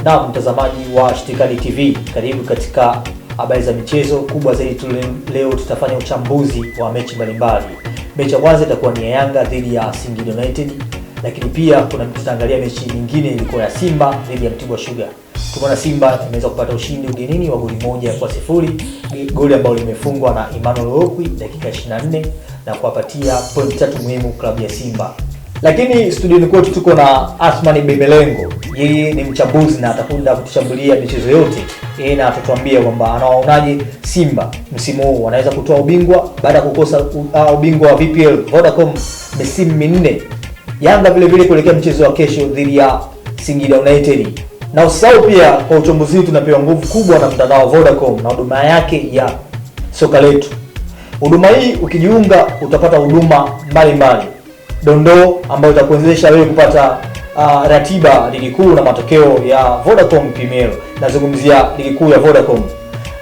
Na mtazamaji wa Shtikali TV, karibu katika habari za michezo. Kubwa zaidi leo tutafanya uchambuzi wa mechi mbalimbali. Mechi ya kwanza itakuwa ni ya Yanga dhidi ya Singida United, lakini pia tutaangalia mechi nyingine ilikuwa ya Simba dhidi ya Mtibwa Sugar. Tumeona Simba imeweza kupata ushindi ugenini wa goli 1-0, goli ambalo limefungwa na Emmanuel Okwi dakika 24 na kuwapatia point 3 muhimu klabu ya Simba. Lakini studioni kwetu tuko na Athmani Bemelengo. Yeye ni mchambuzi na atakwenda kutushambulia michezo yote. Yeye na atatuambia kwamba anawaonaje Simba msimu huu, wanaweza kutoa ubingwa baada ya kukosa ubingwa wa VPL Vodacom misimu minne. Yanga vile vile kuelekea mchezo wa kesho dhidi ya Singida United. Na usahau pia kwa uchambuzi tunapewa nguvu kubwa na mtandao wa Vodacom na huduma yake ya soka letu. Huduma hii ukijiunga utapata huduma mbalimbali. Dondoo ambayo itakuwezesha wewe kupata ratiba ligi kuu na matokeo ya Vodacom Premier. Nazungumzia ligi kuu ya Vodacom.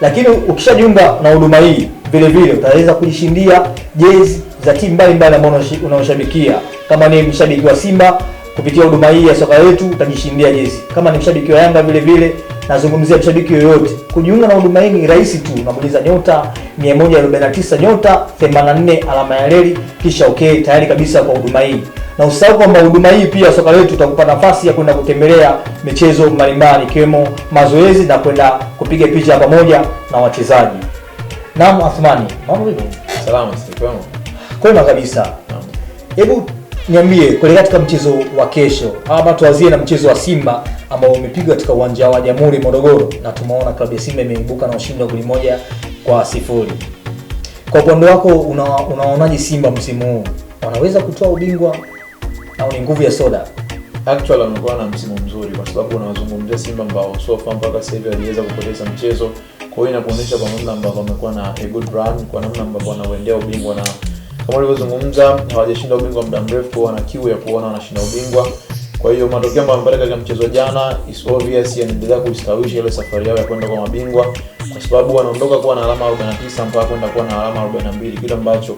Lakini ukishajiunga na huduma hii vile vile utaweza kujishindia jezi za timu mbalimbali ambazo unaoshabikia. Kama ni mshabiki wa Simba, kupitia huduma hii ya soka letu utajishindia jezi. Kama ni mshabiki wa Yanga vile vile, nazungumzia mshabiki yoyote. Kujiunga na huduma hii ni rahisi tu. Unabonyeza *149*84 alama ya reli kisha okay, tayari kabisa kwa huduma hii. Na usahau kwamba huduma hii pia soka letu utakupa nafasi ya kwenda kutembelea michezo mbalimbali ikiwemo mazoezi na kwenda kupiga picha pamoja na wachezaji. Naam Athmani, mambo vipi? Salama sana. Kwema kabisa. Hebu niambie kuelekea katika mchezo wa kesho. Ama tuanzie na mchezo wa Simba ambao umepigwa katika uwanja wa Jamhuri Morogoro na tumeona klabu ya Simba imeibuka na ushindi wa goli 1-0. Kwa upande wako unaonaje Simba msimu huu? Wanaweza kutoa ubingwa au ni nguvu ya soda? Actually wamekuwa na msimu mzuri kwa sababu unawazungumzia Simba ambao so far mpaka sasa hivi waliweza kupoteza mchezo. Kwa hiyo inakuonyesha kwa namna ambavyo wamekuwa na a good run, kwa namna ambavyo wanaendea ubingwa, na kama ulivyozungumza hawajashinda ubingwa muda mrefu, wana kiu ya kuona wanashinda ubingwa. Kwa hiyo matokeo ambayo wamepata katika mchezo jana is obvious yanaendelea kuistawisha ile safari yao ya kwenda kwa mabingwa, kwa sababu wanaondoka kuwa na alama 49 mpaka kwenda kuwa na alama 42, kitu ambacho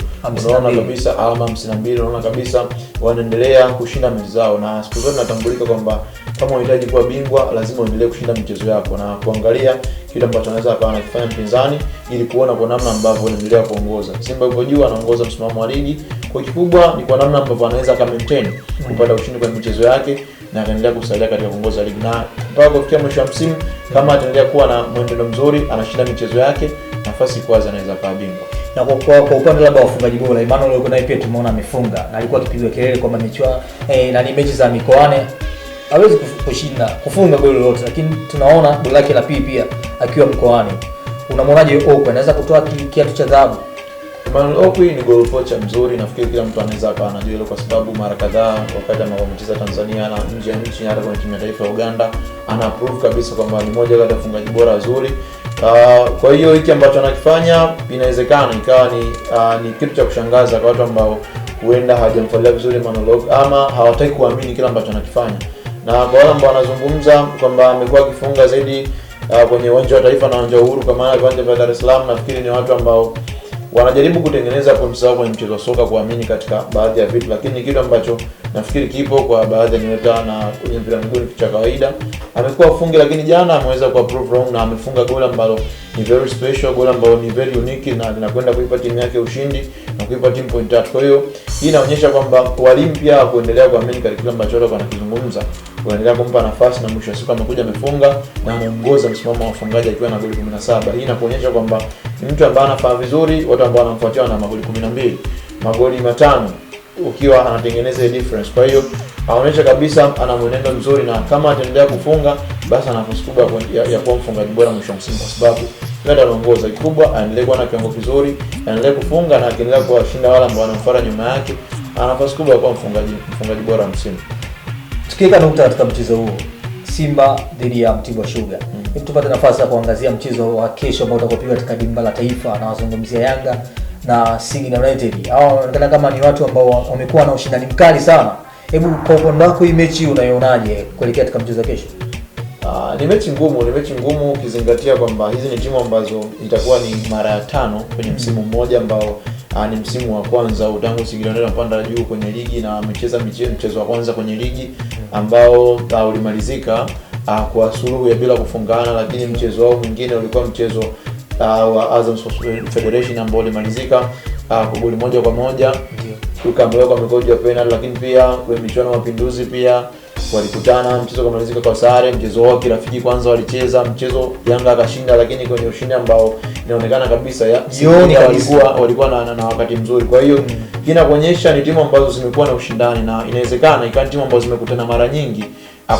unaona kabisa alama 52, unaona kabisa wanaendelea kushinda mechi zao. Na siku zote natambulika kwamba kama unahitaji kuwa bingwa lazima uendelee kushinda michezo yako na kuangalia kitu ambacho anaweza akawa anakifanya mpinzani ili kuona kwa namna ambavyo wanaendelea kuongoza. Simba yuko juu, anaongoza msimamo wa ligi. Kwa kikubwa ni kwa namna ambavyo anaweza ka maintain kupata ushindi kwa michezo yake na akaendelea kusaidia katika kuongoza ligi, na mpaka kufikia mwisho wa msimu kama ataendelea kuwa na mwenendo mzuri, anashinda michezo yake, nafasi kwanza anaweza kuwa bingwa. Na kwa upande labda wafungaji bora, Emmanuel yuko naye pia tumeona amefunga na alikuwa akipiga kelele kwamba na ni mechi za mikoani hawezi kufunga goli lolote, lakini tunaona goli lake la pili pia akiwa mkoani. Unamwonaje Okwi, anaweza kutoa kiatu cha dhahabu? Emmanuel Okwi ni goal poacher mzuri, nafikiri kila mtu anaweza akawa anajua hilo kwa sababu mara kadhaa wakati amecheza Tanzania na nje ya nchi, hata kwenye timu ya taifa ya Uganda, ana prove kabisa kwamba ni mmoja kati ya wafungaji bora wazuri. Kwa hiyo hiki ambacho anakifanya inawezekana ikawa ni kitu cha kushangaza kwa watu ambao huenda hawajamfuatilia vizuri Emmanuel Okwi ama hawataki kuamini kile ambacho anakifanya. Na kwa wale ambao wanazungumza kwamba amekuwa akifunga zaidi kwenye uwanja wa Taifa na uwanja wa Uhuru, kwa maana viwanja vya Dar es Salaam, nafikiri ni watu ambao wanajaribu kutengeneza points zao kwenye mchezo wa soka, kuamini katika baadhi ya vitu, lakini kitu ambacho nafikiri kipo kwa baadhi ya nyota na kwenye mpira miguu ni cha kawaida. Amekuwa afunge, lakini jana ameweza ku prove wrong na amefunga goli ambalo ni very special, goli ambalo ni very unique na linakwenda kuipa timu yake ushindi na kuipa timu point 3. Kwa hiyo hii inaonyesha kwamba walimu pia kuendelea kuamini katika kile ambacho wao wanakizungumza, kuendelea kumpa nafasi, na mwisho wa siku amekuja amefunga na anaongoza msimamo wa wafungaji akiwa na goli 17. Hii inakuonyesha kwamba ni mtu ambaye anafanya vizuri, watu ambao wanamfuatia na magoli 12, magoli 5 ukiwa anatengeneza difference. Kwa hiyo anaonyesha kabisa ana mwenendo mzuri, na kama ataendelea kufunga basi ana nafasi kubwa ya kuwa mfungaji bora mwisho wa msimu, kwa sababu yeye anaongoza. Kikubwa aendelee kuwa na kiwango kizuri, aendelee kufunga na akiendelea kuwashinda wale ambao wanamfuata nyuma yake, ana nafasi kubwa ya kuwa mfungaji bora msimu. Tukiweka nukta katika mchezo huo Simba dhidi ya Mtibwa Sugar, tupate nafasi ya kuangazia mchezo wa kesho ambao utakopigwa katika dimba la Taifa, na wazungumzia Yanga na Singida United. Hao wanaonekana kama ni watu ambao wamekuwa na ushindani mkali sana. Hebu kwa upande wako hii mechi unaionaje kuelekea katika mchezo wa kesho? Ni mechi ngumu ukizingatia kwamba hizi ni timu ambazo itakuwa ni mara ya 5 kwenye msimu mmoja ambao ni msimu wa kwanza tangu Singida United wanapanda juu kwenye ligi, na amecheza mchezo wa kwanza kwenye ligi ambao ulimalizika kwa suluhu ya bila kufungana, lakini mchezo wao mwingine ulikuwa mchezo wa Azam Sports Federation ambao ulimalizika kwa goli 1-1 ukaambiwa kwa mikojo ya penalty. Lakini pia kwenye michuano ya Mapinduzi pia walikutana, mchezo kumalizika kwa sare. Mchezo wao kirafiki kwanza walicheza mchezo, Yanga akashinda, lakini kwenye ushindi ambao inaonekana kabisa jioni walikuwa na wakati mzuri. Kwa hiyo inakuonyesha ni timu ambazo zimekuwa na ushindani, na inawezekana ikawa timu ambazo zimekutana mara nyingi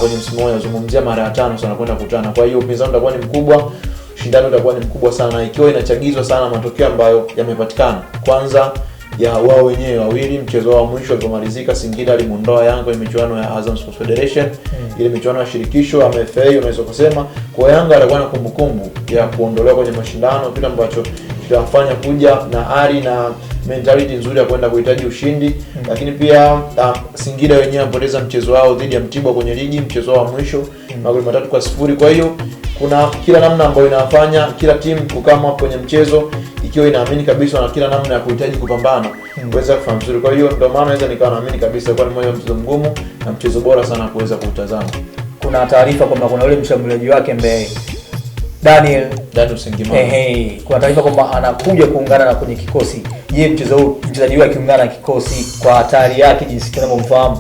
kwenye msimu huu, nazungumzia mara ya 5 sana kwenda kukutana. Kwa hiyo upinzani utakuwa ni mkubwa, ushindani utakuwa ni mkubwa sana, ikiwa inachagizwa sana matokeo ambayo yamepatikana. Kwanza ya wao wenyewe wawili, mchezo wao mwisho ulipomalizika, Singida alimuondoa Yanga kwenye michuano ya Azam Sports Federation, ile michuano ya shirikisho ama FA unaweza kusema. Kwa Yanga atakuwa na kumbukumbu ya kuondolewa kwenye mashindano, kitu ambacho kitawafanya kuja na ari na mentality nzuri ya kwenda kuhitaji ushindi. Lakini pia Singida wenyewe wapoteza mchezo wao dhidi ya Mtibwa kwenye ligi, mchezo wao mwisho magoli 3-0. Kwa hiyo kuna kila namna ambayo inafanya kila timu kukama kwenye mchezo ikiwa inaamini kabisa na kila namna ya kuhitaji kupambana kuweza kufanya vizuri. Kwa hiyo ndio maana naweza nikawa naamini kabisa kwa ni moja mchezo mgumu na mchezo bora sana kuweza kutazama. Kuna taarifa kwamba kuna yule mshambuliaji wake ambaye Daniel Usengimana. Kuna taarifa kwamba anakuja kuungana na kwenye kikosi. Je, mchezaji wake akiungana na kikosi kwa hatari yake jinsi tunavyomfahamu,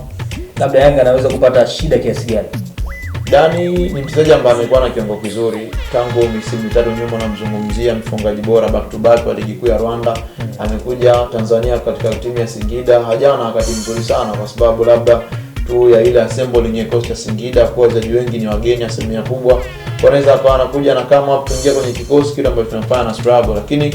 labda Yanga anaweza kupata shida kiasi gani? Dani ni mchezaji ambaye amekuwa na kiwango kizuri tangu misimu mitatu nyuma, namzungumzia mfungaji bora back to back wa ligi kuu ya Rwanda. Amekuja Tanzania katika timu ya Singida, hajawa na wakati mzuri sana kwa sababu labda tu ya ile assembly yenye kocha Singida, kwa wachezaji wengi ni wageni asilimia kubwa. Wanaweza hapa anakuja na kama kuingia kwenye kikosi kile ambacho tunafanya na struggle, lakini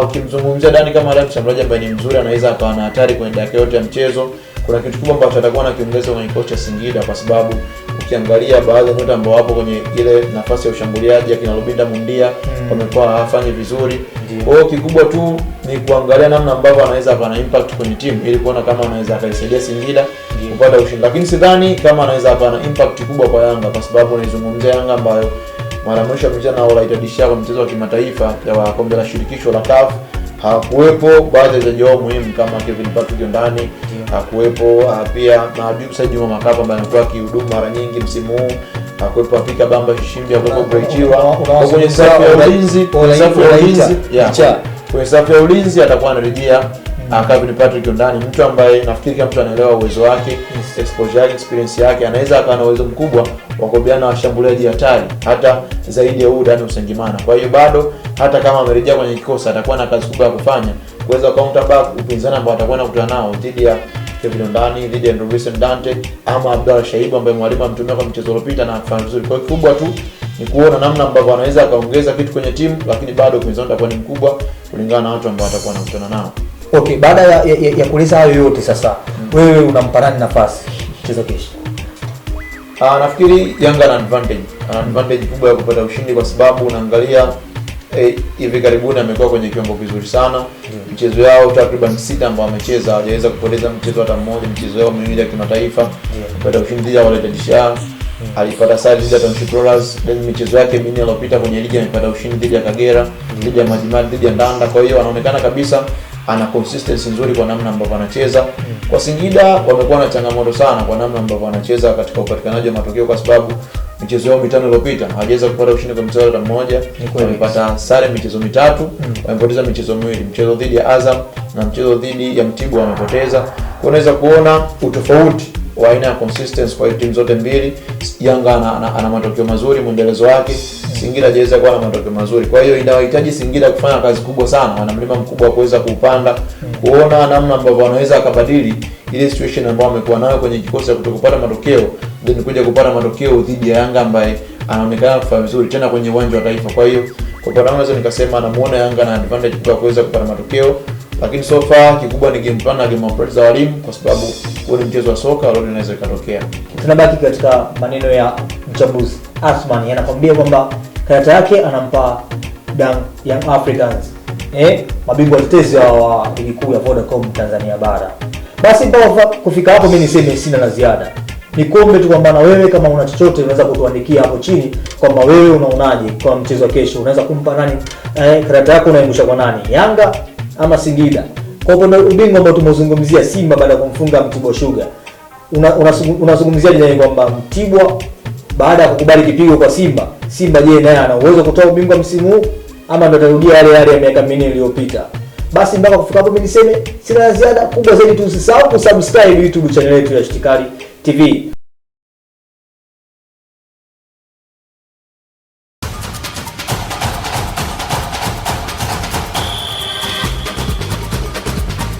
ukimzungumzia Dani kama labda mshambuliaji ambaye ni mzuri, anaweza akawa na hatari kwenye dakika yote ya mchezo. Kuna kitu kubwa ambacho atakuwa na kiongeza kwenye kocha Singida, kwa sababu ukiangalia baadhi ya nyota ambao wapo kwenye ile nafasi ya ushambuliaji akina Lubinda Mundia wamekuwa hawafanyi vizuri. Kwa hiyo kikubwa tu ni kuangalia namna ambavyo anaweza kuwa na impact kwenye timu ili kuona kama anaweza akaisaidia Singida kupata ushindi. Lakini sidhani kama anaweza kuwa na impact kubwa kwa Yanga, kwa sababu naizungumzia Yanga ambayo mara mwisho amecheza na Olaitadisha kwa mchezo wa kimataifa wa kombe la shirikisho la CAF. Hakuwepo baadhi ya wachezaji wao muhimu kama Kevin Patrick ndani, hakuwepo pia na Habib Said Juma Makapa ambaye amekuwa akihudumu mara nyingi msimu huu, hakuwepo Afika Bamba Shishimbi, hakuwepo Brechiwa. Kwenye safu ya ulinzi, kwenye safu ya ulinzi atakuwa anarejea Kevin Patrick ndani, mtu ambaye nafikiri kama mtu anaelewa uwezo wake, exposure yake, experience yake, anaweza akawa na uwezo mkubwa wa kubiana na washambuliaji hatari hata zaidi ya Dani Usengimana. Kwa hiyo bado hata kama amerejea kwenye kikosi atakuwa na kazi kubwa ya kufanya kuweza counter back upinzani ambao atakuwa anakutana nao dhidi ya Kevin Ndani, dhidi ya Ndovisen Dante ama Abdalla Shaibu ambaye mwalimu amtumia kwa mchezo uliopita na kufanya vizuri. Kwa hiyo kubwa tu ni kuona namna ambavyo anaweza akaongeza kitu kwenye timu, lakini bado upinzani utakuwa ni mkubwa kulingana na watu ambao atakuwa anakutana nao. Okay, baada ya kueleza hayo yote sasa, wewe unampa nani nafasi mchezo kesho? Nafikiri Yanga ana advantage kubwa ya kupata ushindi, kwa sababu unaangalia hivi karibuni amekuwa kwenye kiwango kizuri sana. Mchezo yao takriban 6 ambao amecheza hajaweza kupoteza mchezo hata mmoja. Mchezo yao miwili ya kimataifa kupata ushindi dhidi ya Olaitadisha, alipata sare dhidi ya Township Rollers. Michezo yake minne iliyopita kwenye ligi amepata ushindi dhidi ya Kagera, dhidi ya Majimadi, dhidi ya Ndanda. Kwa hiyo anaonekana kabisa ana consistency nzuri kwa namna ambavyo anacheza. Kwa Singida wamekuwa na changamoto sana kwa namna ambavyo wanacheza katika upatikanaji wa matokeo, kwa sababu michezo yao mitano iliyopita hawajaweza kupata ushindi kwa mchezo hata mmoja. Wamepata sare michezo mitatu, wamepoteza michezo miwili, mchezo dhidi ya Azam na mchezo dhidi ya Mtibwa wamepoteza. Kwa unaweza kuona utofauti wa aina ya consistency kwa timu zote mbili. Yanga ana matokeo mazuri mwendelezo wake, Singida hajaweza kuwa na matokeo mazuri. Kwa hiyo inahitaji Singida kufanya kazi kubwa sana, wana mlima mkubwa wa kuweza kuupanda, kuona namna ambavyo wanaweza akabadili ile situation ambayo amekuwa nayo kwenye kikosi ya kutokupata matokeo, then kuja kupata matokeo dhidi ya Yanga ambaye anaonekana kufanya vizuri tena kwenye uwanja wa Taifa. Kwa hiyo kwa upande wangu nikasema anamuona Yanga na advantage kwa kuweza kupata matokeo, lakini so far kikubwa ni game plan na game approach za walimu, kwa sababu huo ni mchezo wa soka, lolote linaweza kutokea. Tunabaki katika maneno ya mchambuzi Asman, anakwambia kwamba karata yake anampa Young Africans, mabingwa watetezi wa ligi kuu ya Vodacom Tanzania bara. Basi mpaka kufika hapo mimi niseme sina la ziada. Nikombe tu kwamba na wewe kama una chochote unaweza kutuandikia hapo chini kwamba wewe unaonaje kwa mchezo wa kesho, unaweza kumpa nani karata yako, unaimsha kwa nani, Yanga ama Singida? Kwa upande wa ubingwa ambao tumezungumzia Simba baada ya kumfunga Mtibwa Sugar, unazungumziaje kwamba Mtibwa baada ya kukubali kipigo kwa Simba, je, naye ana uwezo kutoa ubingwa msimu huu ama ndo atarudia yale ya miaka 4 iliyopita? Basi mpaka kufika hapo mimi niseme sina ziada. Kubwa zaidi tu usisahau kusubscribe YouTube channel yetu ya Shtikali TV.